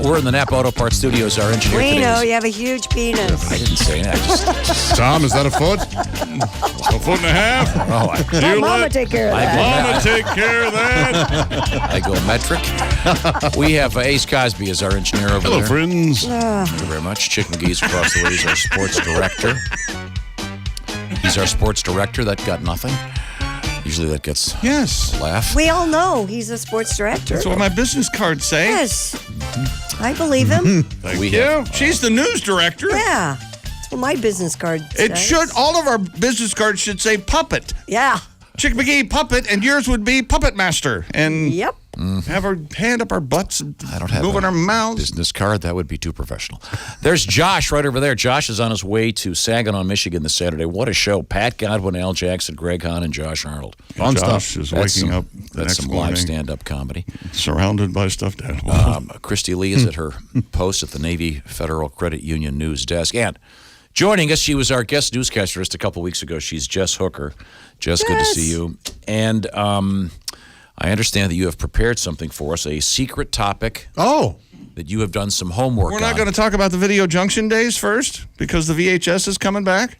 We're in the Napa Auto Parts Studios. Our engineer We today know is- you have a huge penis. I didn't say that. Tom, is that a foot? A foot and a half? Let Mama take care of that. Mama, take care of that. I go metric. We have Ace Cosby as our engineer over Hello, there. friends. Thank you very much. Chick McGee's across the way. He's our sports director. He's our sports director. That got nothing. Usually that gets Yes. a laugh. We all know he's a sports director. That's what my business cards say. Yes. I believe him. Thank We you. have, She's the news director. Yeah. That's what my business card It says. should. All of our business cards should say puppet. Yeah. Chick McGee, puppet, and yours would be puppet master. And Yep. have our hand up our butts and I don't have moving a our mouths. business card. That would be too professional. There's Josh right over there. Josh is on his way to Saginaw, Michigan this Saturday. What a show. Pat Godwin, Al Jackson, Greg Hahn, and Josh Arnold. Fun Josh stuff. is That's waking some- up the That's next some morning live stand-up comedy. surrounded by stuffed animals. Christy Lee is at her post at the Navy Federal Credit Union news desk. And joining us, she was our guest newscaster just a couple weeks ago. She's Jess Hooker. Jess, good to see you. And I understand that you have prepared something for us, a secret topic Oh. that you have done some homework We're not on. going to talk about the Video Junction days first because the VHS is coming back.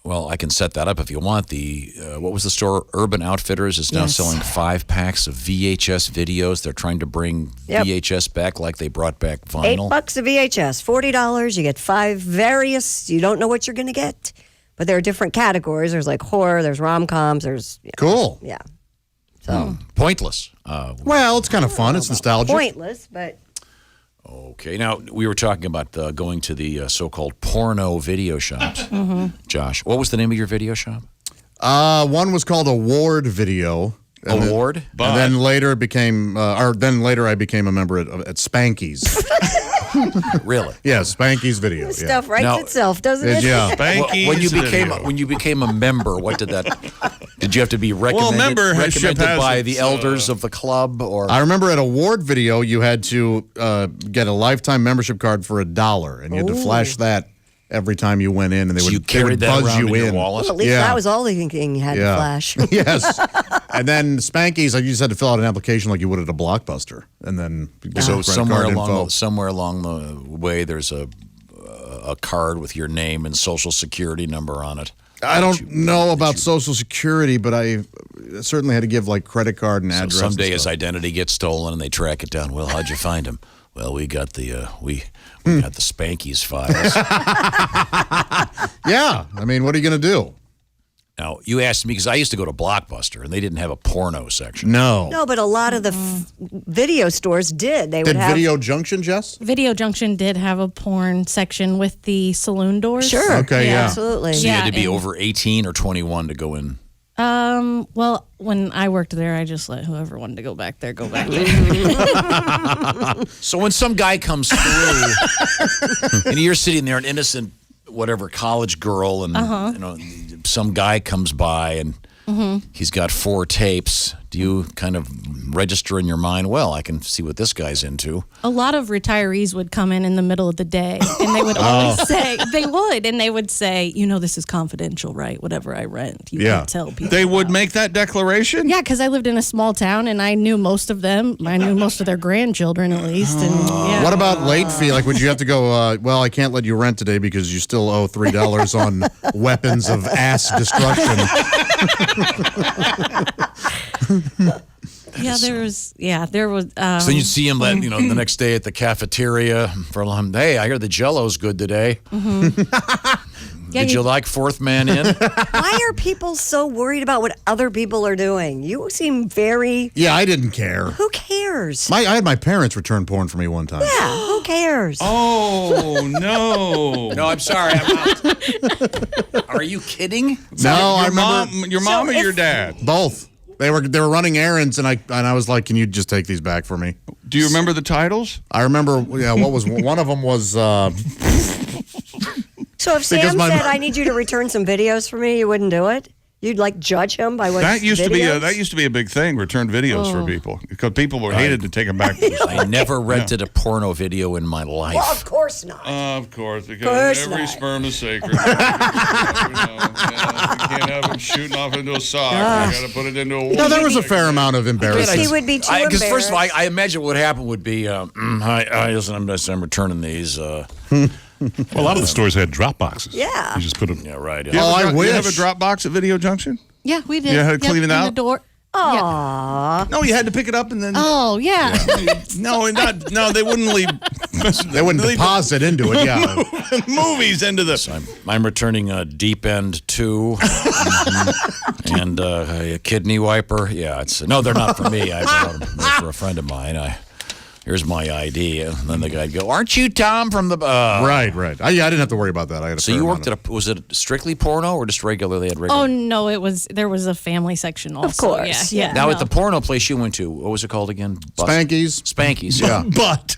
Well, I can set that up if you want. The what was the store? Urban Outfitters is now Yes. selling 5 packs of VHS videos. They're trying to bring Yep. VHS back like they brought back vinyl. $8 a VHS, $40. You get 5 various. You don't know what you're going to get. But there are different categories. There's like horror, there's rom-coms, there's, Cool. yeah. So, Pointless. Well, it's kind of fun. It's nostalgic. pointless, but Okay, now we were talking about going to the so-called porno video shops. Josh, what was the name of your video shop? One was called Award Video. And Award? And then later it became, later I became a member at Spanky's. Really? Yeah, Spanky's Video. this Yeah. stuff writes Now- itself, doesn't it? Yeah. Spanky's When you became a member, what did that? Did you have to be recommended, membership recommended has by its, the elders of the club, or I remember at Award Video, you had to get a lifetime membership card for $1, and you had to flash that every time you went in, and they you would carried that buzz around you in your in. wallet? Well, at least Yeah. that was all the thing you had to flash. Yes. And then Spanky's, like you just had to fill out an application like you would at a Blockbuster, and then get So credit somewhere card along info. somewhere along the way, there's a card with your name and social security number on it. I don't know about Social Security, but I certainly had to give like credit card and So address. someday and his stuff. identity gets stolen and they track it down. Well, how'd you find him? Well, we got the we got the Spanky's files. Yeah, I mean, what are you going to do? Now you asked me because I used to go to Blockbuster and they didn't have a porno section. No. No, but a lot of the video stores did. They would Did have Video Junction, Jess? Video Junction did have a porn section with the saloon doors. Sure. Okay, yeah. Absolutely. So you had to be and- over 18 or 21 to go in. Well, when I worked there, I just let whoever wanted to go back there go back there. So when some guy comes through and you're sitting there, an innocent, whatever, college girl, and you know, some guy comes by and he's got 4 tapes, do you kind of register in your mind, well, I can see what this guy's into? A lot of retirees would come in the middle of the day, and they would always say, they would say, you know, this is confidential, right? Whatever I rent, you Yeah. can't tell people. They would about. make that declaration? Yeah, because I lived in a small town, and I knew most of them. I knew most of their grandchildren, at least. And yeah. What about late fee? Like, would you have to go, well, I can't let you rent today because you still owe $3 on weapons of ass destruction? Yeah, there was. So then you'd see him, the next day at the cafeteria for lunch. Hey, I hear the Jello's good today. Yeah, Did you like Fourth Man In? Why are people so worried about what other people are doing? You seem very. Yeah, I didn't care. Who cares? I had my parents return porn for me one time. Yeah, who cares? Oh, no. No, I'm sorry. I'm out. Are you kidding? No, I Your remember mom or your dad? both. They were running errands, and I was like, "Can you just take these back for me?" Do you remember the titles? I remember. Yeah, what was one of them was. So if Sam Because my- said, I need you to return some videos for me, you wouldn't do it? You'd like judge him by what That used videos? to be a big thing. Return videos for people because people were hated to take them back. I never rented a porno video in my life. Well, of course not. Of course, because Course every not. sperm is sacred. You can't have it shooting off into a sock. You got to put it into a. No, there was a fair amount of embarrassment. He would be too embarrassed. Because first of all, I imagine what happened would be, hi, listen, I'm returning these. Well, a lot of the stores had drop boxes. Yeah. You just put them. Yeah, right. You Oh, have a I dro- you have a wish. drop box at Video Junction? Yeah, we did. You had to clean it in out? the door. Aww. No, you had to pick it up and then. Oh, yeah. No, they wouldn't leave. They wouldn't deposit into it, yeah. movies into the. So I'm returning a Deep End 2 and a kidney wiper. Yeah, no, they're not for me. I bought them for a friend of mine. Here's my ID. And then the guy'd go, aren't you Tom from the... Right. I didn't have to worry about that. I had a So fair you amount worked was it strictly porno or just regularly had regular? Oh, no, there was a family section also. course. Yeah. Now no. at the porno place you went to, what was it called again? Spankies. Spankies. Yeah. But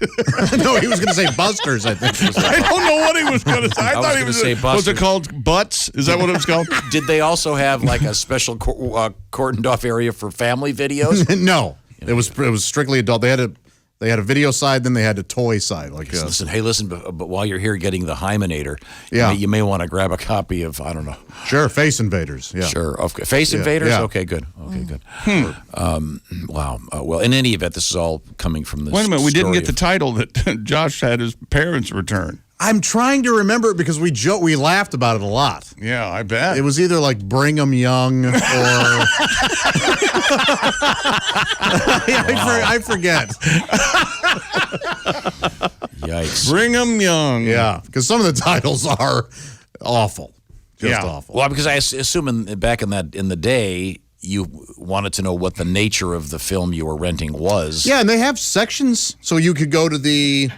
No, he was going to say Busters, I think. I don't know what he was going to say. I thought he was was gonna say Was it Buster. called Butts? Is that what it was called? Did they also have like a special cordoned off area for family videos? No, it was strictly adult. They had a video side, then they had a toy side. Like Listen, but while you're here getting the Hymenator, Yeah. you may want to grab a copy of, I don't know. sure, Face Invaders. Yeah, Sure. Okay. Face Invaders? yeah. Okay, good. Wow. Well, in any event, this is all coming from this. Wait a minute. We didn't story get the title that Josh had his parents return. I'm trying to remember it because we laughed about it a lot. Yeah, I bet. It was either like Bring 'em Young or I forget. Yikes. Bring 'em young. Yeah, because some of the titles are awful, just Yeah. awful. Well, because I assume back in the day, you wanted to know what the nature of the film you were renting was. Yeah, and they have sections, so you could go to the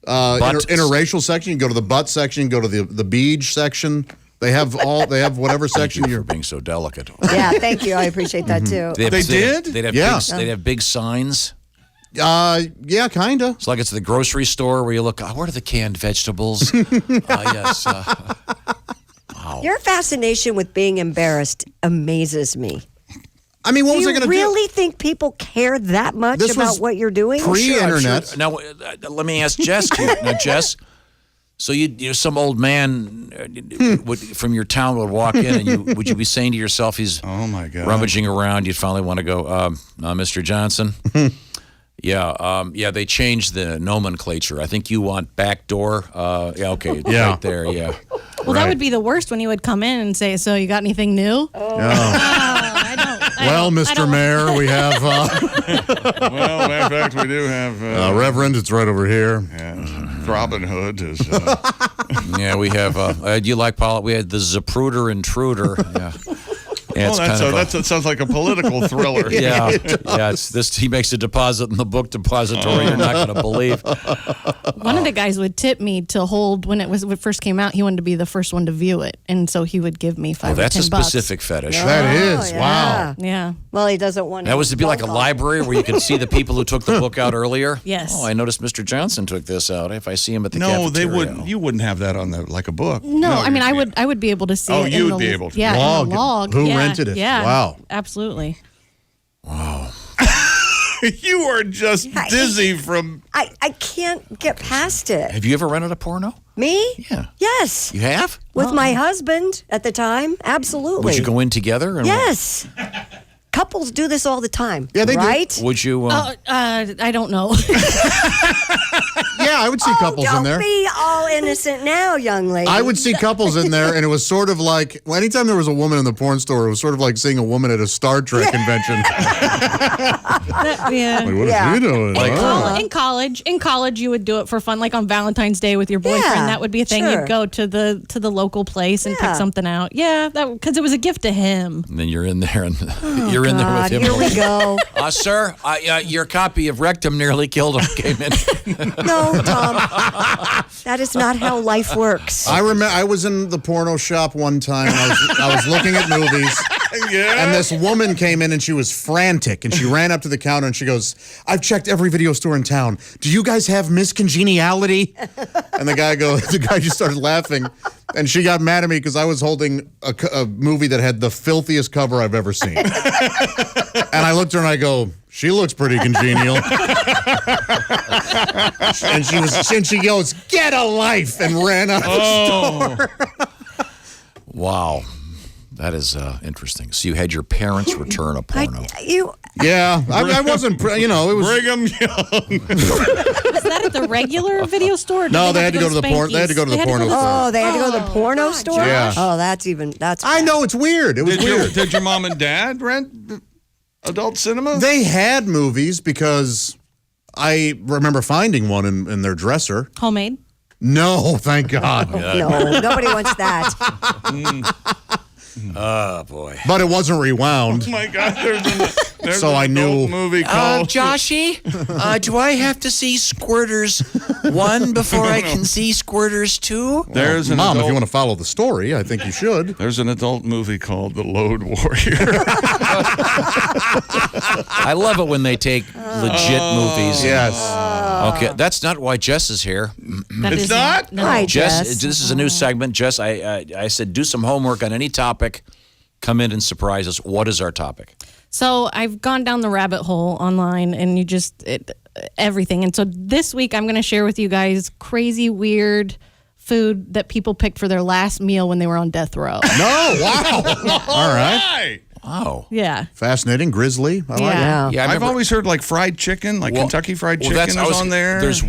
interracial section, you go to the butt section, go to the beach section. They have whatever section Thank you you're. for being so delicate. Yeah, thank you. I appreciate that too. They did? They'd have Yeah. they'd have big signs. Yeah, kind of. It's like it's the grocery store where you look, what are the canned vegetables? Yes. Your fascination with being embarrassed amazes me. I mean, what Do was I you going to do? really think people care that much This about was what you're doing? pre-internet. Sure. Now, let me ask Jess. Now, Jess, so some old man from your town would walk in, and would you be saying to yourself, he's Oh, my God. rummaging around, you'd finally want to go, Mr. Johnson? Yeah, they changed the nomenclature. I think you want back door. Yeah, okay, Yeah. right there, yeah. Well, that would be the worst when he would come in and say, so you got anything new? I don't. Well, Mr. Mayor, we have Well, matter of fact, we do have Reverend. It's right over here. Robin Hood. Is, Yeah, we have, do you like Paul? We had the Zapruder Intruder. Yeah. Yeah, it's that sounds like a political thriller. Yeah, it's this. He makes a deposit in the book depository. You're not going to believe. One of the guys would tip me to hold when it first came out. He wanted to be the first one to view it, and so he would give me $5 or $10. That's a specific fetish. That is yeah. wow. Yeah. Well, he doesn't want That was to be like a library where you could see the people who took the book out earlier. Yes. Oh, I noticed Mr. Johnson took this out. If I see him at the No, cafeteria. they wouldn't. You wouldn't have that on like a book. No, I mean you'd I would be able to see Oh, it. you in would the, be able to. Yeah, Log. in the log. Who Yeah, rented it? Yeah. Wow. Absolutely. You are just dizzy from. I can't get past it. Have you ever rented a porno? Me? Yeah. Yes. You have? With my husband at the time. Absolutely. Would you go in together? And Yes. Couples do this all the time. Yeah, they do. right? Would you? I don't know. Yeah, I would see couples don't in there. be all innocent now, young lady. I would see couples in there, and it was sort of like anytime there was a woman in the porn store, it was sort of like seeing a woman at a Star Trek convention. Yeah. Like, what Yeah. is he doing? In college, you would do it for fun, like on Valentine's Day with your boyfriend. Yeah, That would be a thing. sure. You'd go to the local place and pick Yeah. something out. Yeah, because it was a gift to him. And then you're in there, and you're in there with God, him. here we go. Sir, your copy of Rectum nearly killed him. Came in. No, Tom. That is not how life works. I remember I was in the porno shop one time. And I was looking at movies, Yeah. And this woman came in and she was frantic and she ran up to the counter and she goes, "I've checked every video store in town. Do you guys have Miss Congeniality?" And the guy just started laughing. And she got mad at me because I was holding a movie that had the filthiest cover I've ever seen. And I looked at her and I go, "She looks pretty congenial." and she goes, "Get a life," and ran out of the store. Wow. That is interesting. So you had your parents return a porno. Yeah, I wasn't, it was. Brigham Young. Was that at the regular video store? Or did No, they had to go to the porn. They had to go to the porno store. Oh, they had to go to the porno store? Yeah. Oh, that's I know, it's weird. It was weird. Did your mom and dad rent adult cinema? They had movies because I remember finding one in their dresser. Homemade? No, thank God. No, nobody wants that. Oh, boy. But it wasn't rewound. Oh my God! There's So an I knew- adult movie called. Joshy, do I have to see Squirters 1 before I can see Squirters 2? There's an Mom, if adult, you want to follow the story, I think you should. There's an adult movie called The Load Warrior. I love it when they take legit movies. Yes. Okay, that's not why Jess is here. That It's is not? No. Hi, Jess, Jess. this is a new segment. Jess, I said do some homework on any topic. Come in and surprise us. What is our topic? So I've gone down the rabbit hole online and everything. And so this week I'm going to share with you guys crazy, weird food that people picked for their last meal when they were on death row. No, wow. All right. Right. Wow. Yeah. Fascinating, grisly. I like it. Yeah. Yeah, I I've remember- always heard like fried chicken, like Well, Kentucky Fried well, Chicken that's- was on there. There's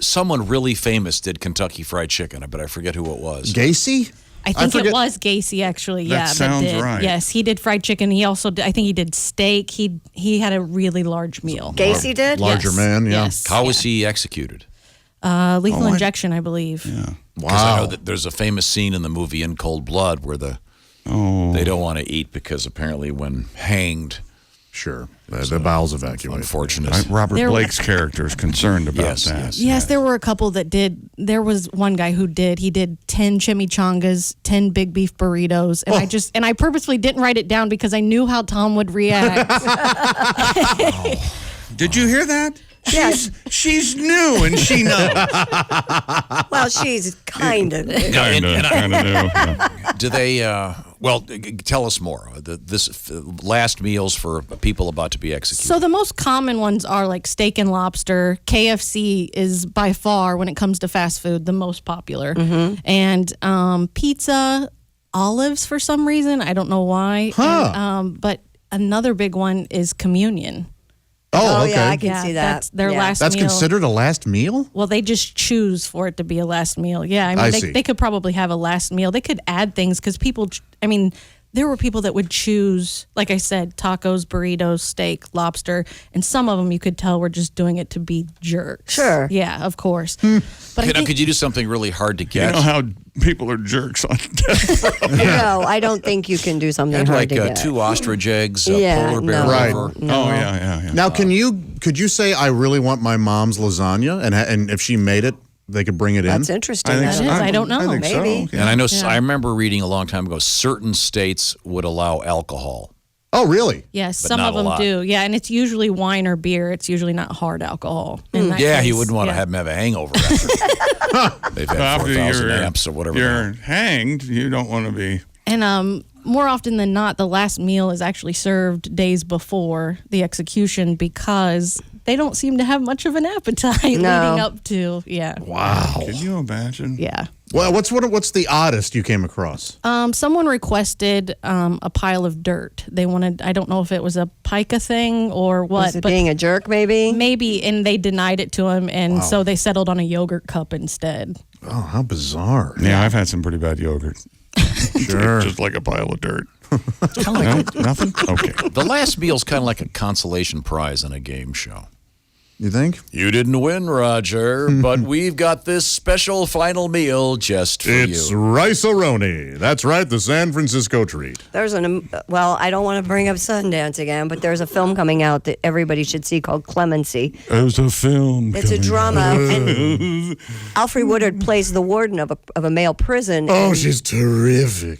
someone really famous did Kentucky Fried Chicken, but I forget who it was. Gacy? I think forget- it was Gacy actually. That Yeah, sounds did. right. Yes, he did fried chicken. He also did, I think he did steak. He had a really large meal. Gacy did? Larger Yes. man, yeah. Yes. How was he executed? Lethal injection, I believe. Because I know Wow. that there's a famous scene in the movie In Cold Blood where they don't want to eat because apparently when hanged, Sure. The bowels evacuated. unfortunate. Robert There- Blake's character is concerned about Yes, that. Yes, there were a couple that did. There was one guy who did. He did 10 chimichangas, 10 big beef burritos, and I purposely didn't write it down because I knew how Tom would react. Did you hear that? She's new and she knows. Well, she's kind of. Kind of new. Yeah. Do they? Tell us more. This last meals for people about to be executed. So the most common ones are like steak and lobster. KFC is by far, when it comes to fast food, the most popular. And pizza, olives for some reason. I don't know why. And, but another big one is communion. Oh, okay. Yeah, I can see that. That's their last That's meal. considered a last meal? Well, they just choose for it to be a last meal. Yeah, I mean, I see. they could probably have a last meal. They could add things because people, I mean, there were people that would choose, like I said, tacos, burritos, steak, lobster, and some of them you could tell were just doing it to be jerks. Sure. Yeah, of course. But I think, could you do something really hard to You get? know how people are jerks on death row. No, I don't think you can do something Had hard like to get. 2 ostrich eggs, Yeah, polar bear no. Right. liver. No. Oh, yeah. Now, could you say, I really want my mom's lasagna? And if she made it, they could bring it in? That's interesting. That is. I don't know. I think Maybe. so. And I know I remember reading a long time ago, certain states would allow alcohol. Oh, really? yes, But some not of a them lot. do. Yeah, and it's usually wine or beer. It's usually not hard alcohol. In that Yeah, case. you wouldn't want to Yeah. have them have a hangover after they've had After 4,000 you're, amps or whatever. you're hanged, you don't want to be. And more often than not, the last meal is actually served days before the execution because they don't seem to have much of an appetite leading up to. Yeah. Wow. Can you imagine? Yeah. Well, what's the oddest you came across? Someone requested a pile of dirt. They wanted, I don't know if it was a pica thing or what, Was it but being a jerk, maybe? maybe, and they denied it to him, and so they settled on a yogurt cup instead. Oh, how bizarre. Yeah, I've had some pretty bad yogurt. Sure. Just like a pile of dirt. Kind of like Nothing? Okay. the last meal's kind of like a consolation prize on a game show. You think? You didn't win, Roger, but we've got this special final meal just for It's you. rice-a-roni. That's right, the San Francisco treat. There's well, I don't want to bring up Sundance again, but there's a film coming out that everybody should see called Clemency. There's a film. It's a drama, and Alfre Woodard plays the warden of a male prison. Oh, and she's terrific.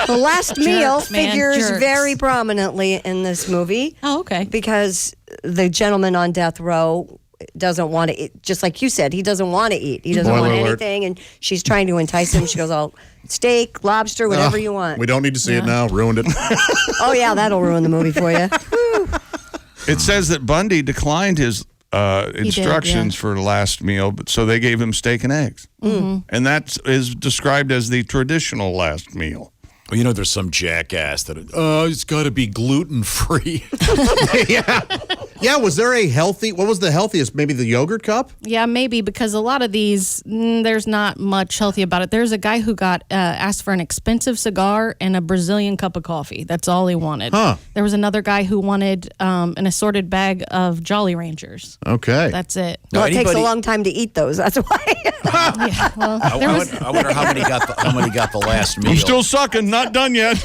The last meal man, figures jerks. very prominently in this movie Oh, okay. because the gentleman on death row doesn't want to eat. Just like you said, he doesn't want to eat. He doesn't Spoiler want alert. anything, and she's trying to entice him. She goes, "Oh, steak, lobster, whatever you want." We don't need to see it now. Ruined it. Oh yeah, that'll ruin the movie for you. It says that Bundy declined his instructions for the last meal, but so they gave him steak and eggs. And that is described as the traditional last meal. Well, you know, there's some jackass that it's got to be gluten free. Yeah, was there a healthy, what was the healthiest? Maybe the yogurt cup? Yeah, maybe because a lot of these, there's not much healthy about it. There's a guy who got asked for an expensive cigar and a Brazilian cup of coffee. That's all he wanted. Huh. There was another guy who wanted an assorted bag of Jolly Ranchers. Okay. That's it. Now, Well, it takes a anybody- long time to eat those. That's why. Yeah, well, there was, I wonder how many got the last meal. I'm still sucking, not done yet.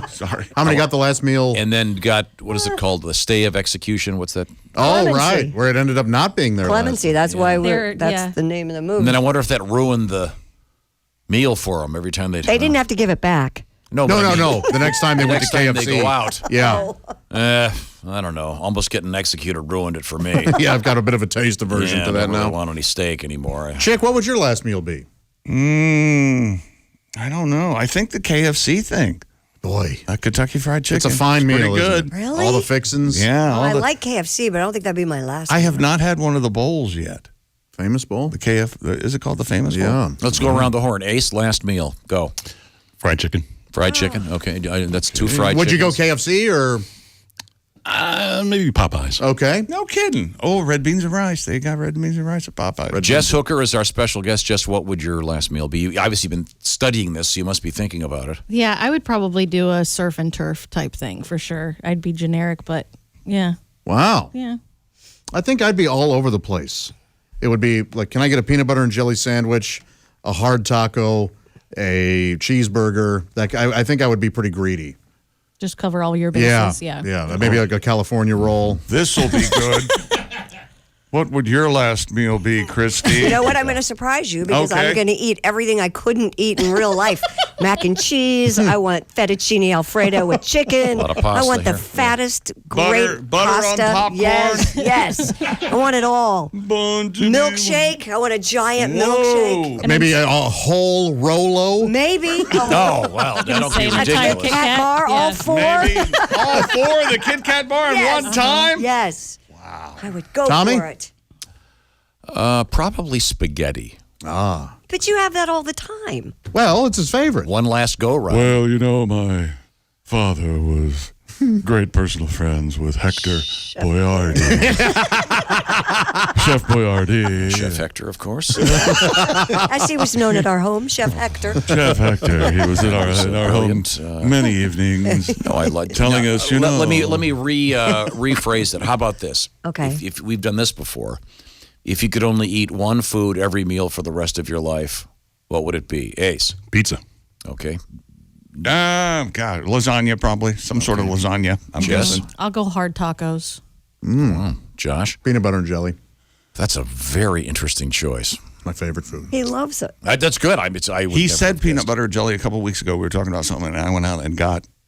Sorry. How many got the last meal? And then got, what is it called? The stay of execution. What's that? Oh, Clemency. right. Where it ended up not being there. Clemency. That's why They're- that's yeah. the name of the movie. And then I wonder if that ruined the meal for them every time they didn't have to give it back. No, No, but I no, mean, no. The next time they went Next to time KFC. they go out. Yeah. I don't know. Almost getting executed ruined it for me. Yeah, I've got a bit of a taste aversion Yeah, to I that don't really now. want any steak anymore. Chick, what would your last meal be? I don't know. I think the KFC thing. Boy, Kentucky Fried Chicken. it's a fine pretty meal. isn't good. it? Really? All the fixins. Yeah. Oh, all I the- like KFC, but I don't think that'd be my last. I have not had one of the bowls yet. Famous bowl. The is it called the famous bowl? Yeah. Let's go around the horn. Ace, last meal. Go. Fried chicken. Fried chicken. Okay, that's 2 fried Would you go chickens. KFC or? Maybe Popeyes. Okay. No kidding. Oh, red beans and rice. They got red beans and rice at Popeye. Jess Hooker is our special guest. Jess, what would your last meal be? You obviously been studying this, so you must be thinking about it. yeah, I would probably do a surf and turf type thing for sure. I'd be generic, but yeah. Wow. Yeah. I think I'd be all over the place. It would be like, can I get a peanut butter and jelly sandwich, a hard taco, a cheeseburger? That I think I would be pretty greedy. Just cover all your Yeah. bases. Yeah. Yeah. Maybe like a California roll. This will be good. What would your last meal be, Christy? You know what? I'm going to surprise you because Okay. I'm going to eat everything I couldn't eat in real life. Mac and cheese. I want fettuccine alfredo with chicken. lot of I pasta want the here. fattest, Butter great on pasta. popcorn. Yes, yes. I want it all. Milkshake. I want a giant milkshake. Maybe a whole Rolo. Maybe. Oh, well, that'll Say be a giant ridiculous. Kit Cat Kat? bar, Yeah. all four. Maybe all four of the Kit Kat bar Yes. at one time? Yes. Wow. I would go Tommy? for it. Probably spaghetti. But you have that all the time. Well, it's his favorite. One last go round. Well, you know, my father was great personal friends with Hector Boiardi. Chef Boiardi. Chef Hector, of course. As he was known at our home, Chef Hector. Chef Hector. He was in our home Brilliant, many evenings. No, I like Telling us, you know. Let me rephrase it. How about this? Okay. If we've done this before, if you could only eat one food every meal for the rest of your life, what would it be? Ace. Pizza. Okay. God, lasagna probably. Some sort of lasagna, I'm Jess? guessing. I'll go hard tacos. Josh. Peanut butter and jelly. That's a very interesting choice. My favorite food. He loves it. That's good. I would He never said have peanut guessed. butter jelly a couple of weeks ago. We were talking about something, and I went out and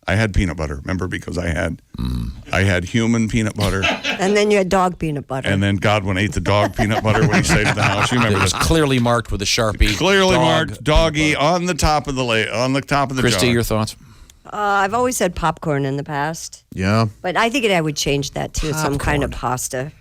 I had peanut butter, remember, because I had human peanut butter, And then you had dog peanut butter. and then Godwin ate the dog peanut butter when he stayed at the house. You It remember was this? clearly marked with a Sharpie. Clearly dog marked doggy peanut butter. on the top of the Christy, jar. your thoughts? I've always said popcorn in the past, Yeah. but I think I would change that to some kind of pasta.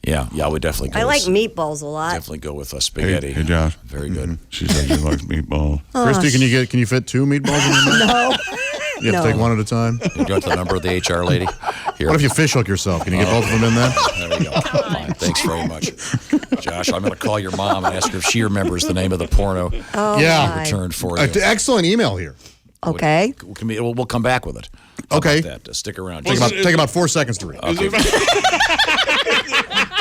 Yeah, I would definitely go I like with, meatballs a lot. definitely go with spaghetti. Hey, Josh. Very good. She said she likes meatball. Christy, can you fit 2 meatballs in your mouth? No. You have to No. take one at a time. You got the number of the HR lady? Here. What if you fish hook yourself? Can you get both of them in there? There you go. Fine. Thanks very much. Josh, I'm going to call your mom and ask her if she remembers the name of the porno Yeah. my. returned for you. Excellent email here. Okay. We'll come back with it. How Okay. about that? Stick around. Take about 4 seconds to read. Okay,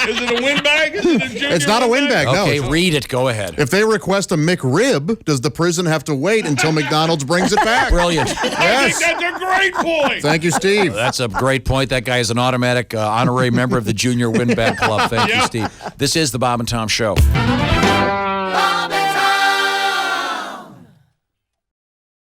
Is it a windbag? Is it a junior It's not a windbag, no. okay, read it. Go ahead. If they request a McRib, does the prison have to wait until McDonald's brings it back? Brilliant. Yes. That's a great point. Thank you, Steve. That's a great point. That guy is an automatic honorary member of the Junior Windbag Club. Thank you, Steve. This is the Bob and Tom Show. Bob